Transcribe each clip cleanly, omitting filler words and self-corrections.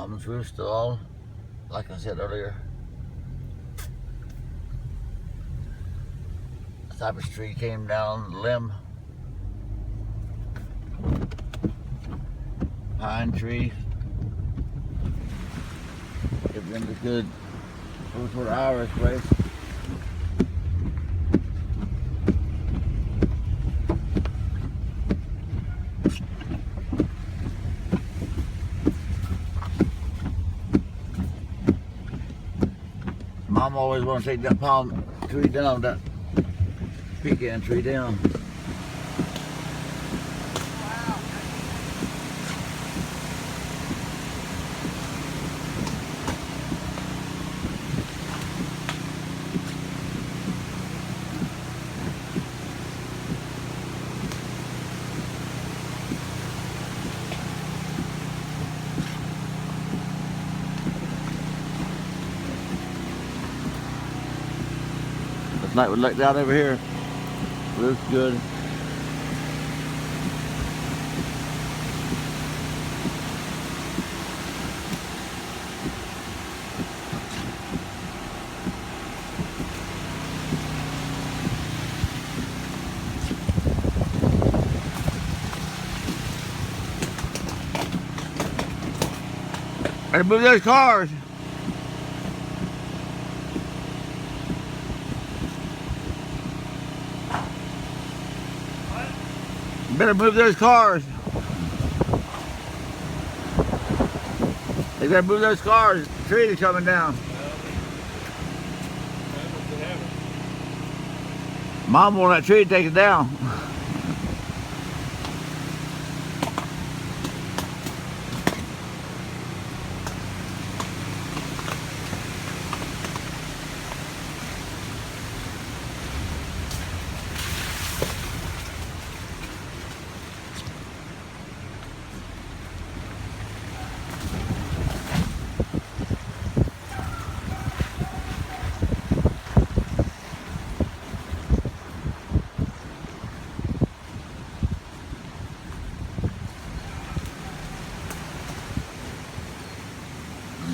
Almond fruit stall, like I said earlier. A cypress tree came down the limb. Pine tree. Everything's good. Those were Irish place. Mom always want to take that palm tree down, that pecan tree down. Wow. Last night we looked out over here. Looks good. Hey, move those cars. You better move those cars. They gotta move those cars. The tree is coming down. Mom wanted that tree to take it down.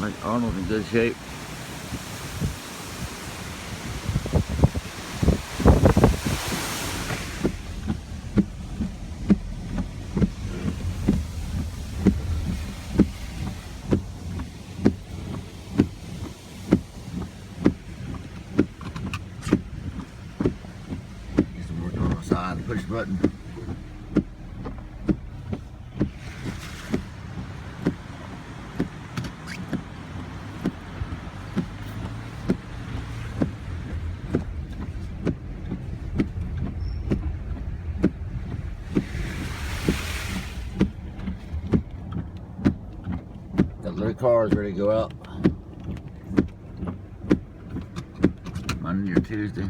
Like Arnold's in good shape. He's working on the side, push the button. Got little cars ready to go out. Monday or Tuesday.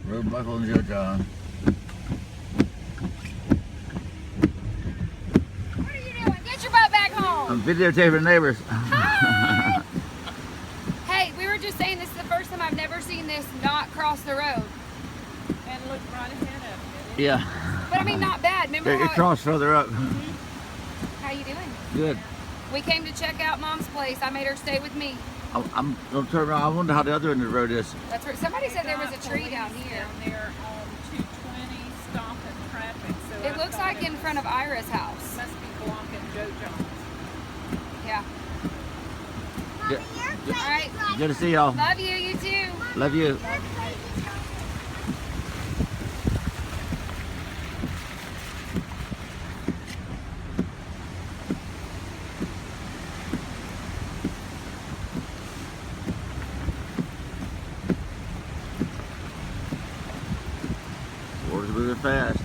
Road buckle and Joe John. What are you doing? Get your butt back home. I'm videotaping neighbors. Hi. Hey, we were just saying this is the first time I've never seen this not cross the road. And look right ahead of Yeah. But I mean, not bad. Remember Get your how, cross further up. how you doing? Good. We came to check out Mom's place. I made her stay with me. I'm gonna turn around. I wonder how the other end of the road is. That's where somebody said there was a tree down here. Down there on 220, stopping traffic. So It looks like in front of Ira's house. Must be blocking Joe John's. Yeah. Good, good, All right. good to see y'all. Love you. You too. Love you. Water's moving fast.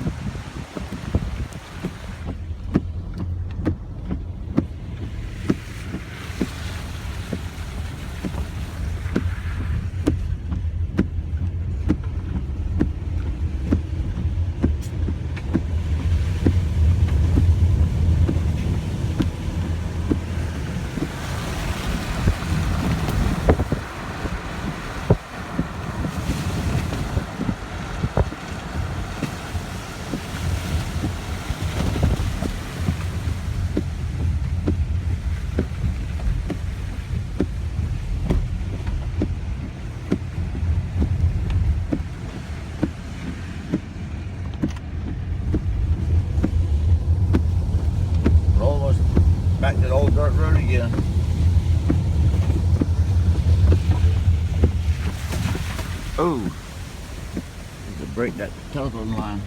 Oh, need to break that telephone line.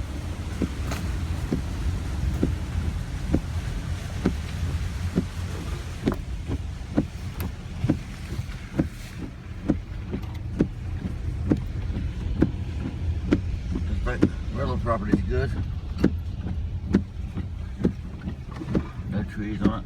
Rental property is good. No trees on it.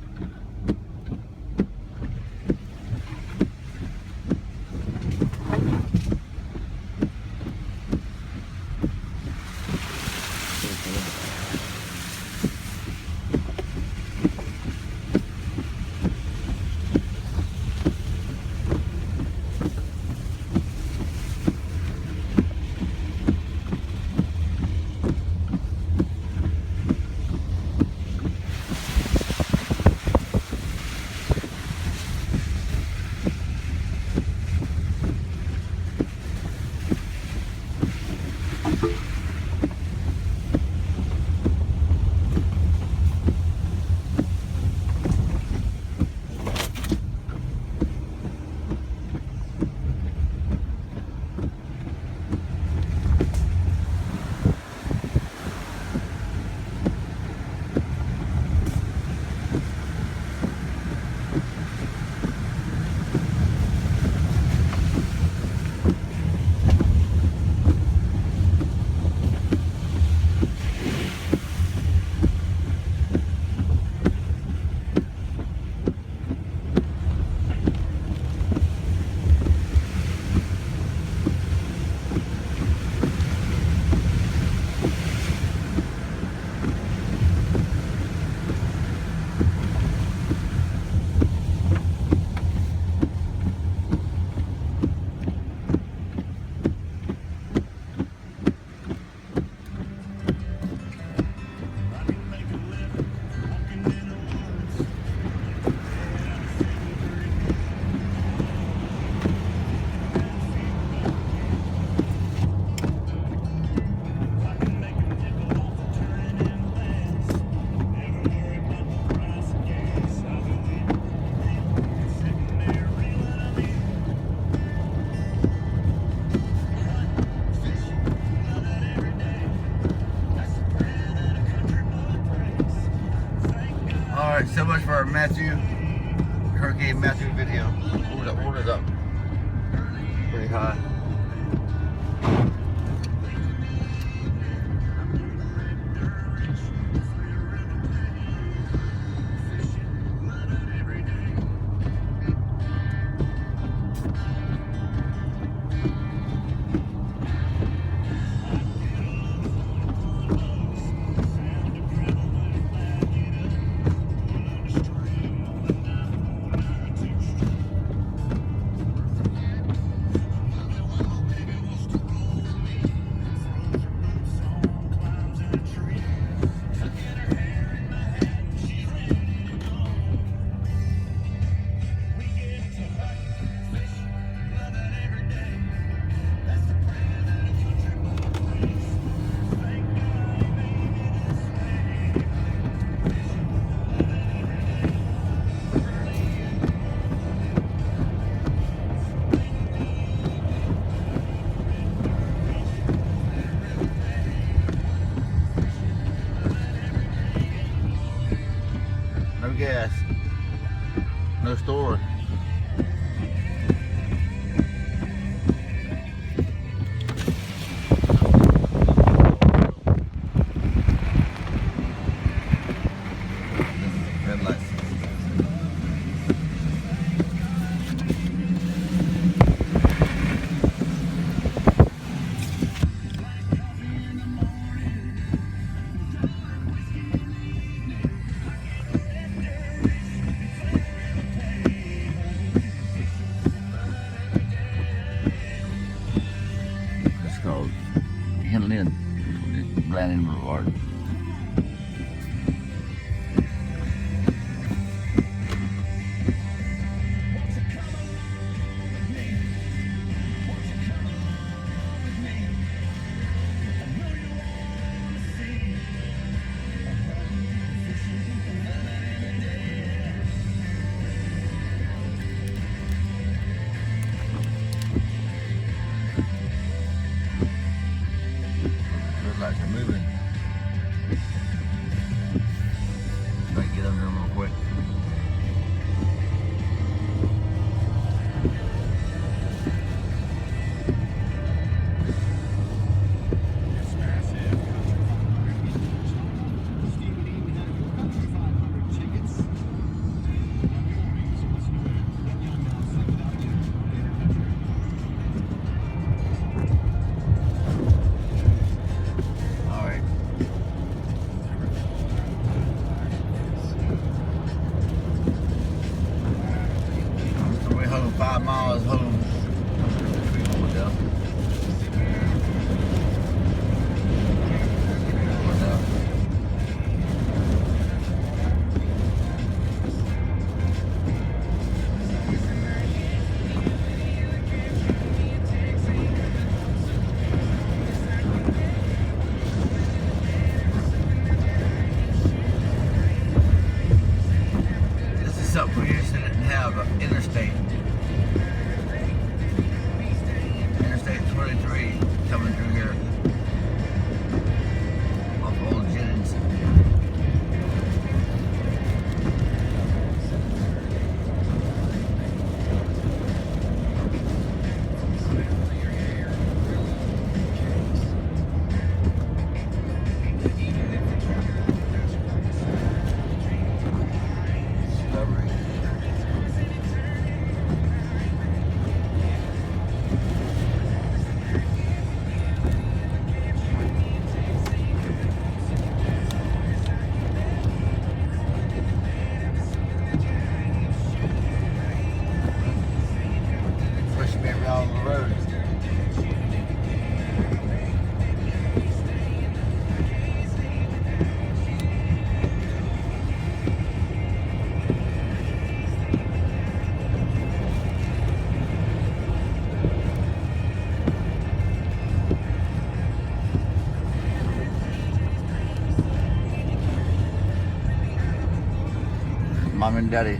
Alright, so much for our Hurricane Matthew video. Hold it up. Pretty high. No gas. No store. Red lights. It's called Henlin, Blanding Boulevard. 5 miles home. We going down. Going down. This is something we used to didn't have, interstate. Interstate 23 coming through here. Off Old Jennings. Discovery. Pushing me around the road. Mom and Daddy.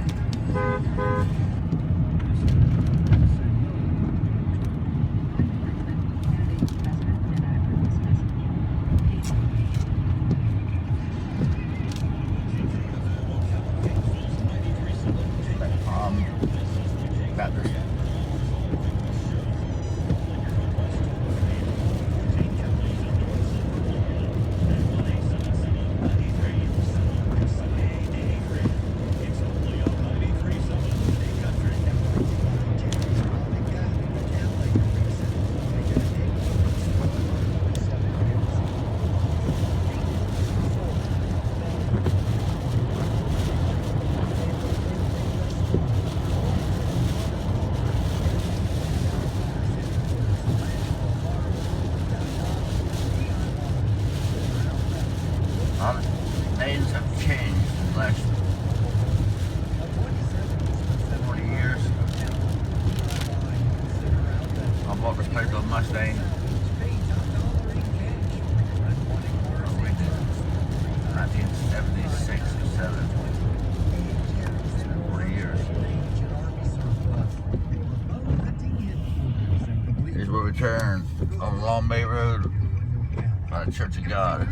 Baptist. Names have changed in the last 40 years. I bought this place on Mustang. We did 1976 or 7. 40 years. Here's where we turn on Long Bay Road by the Church of God.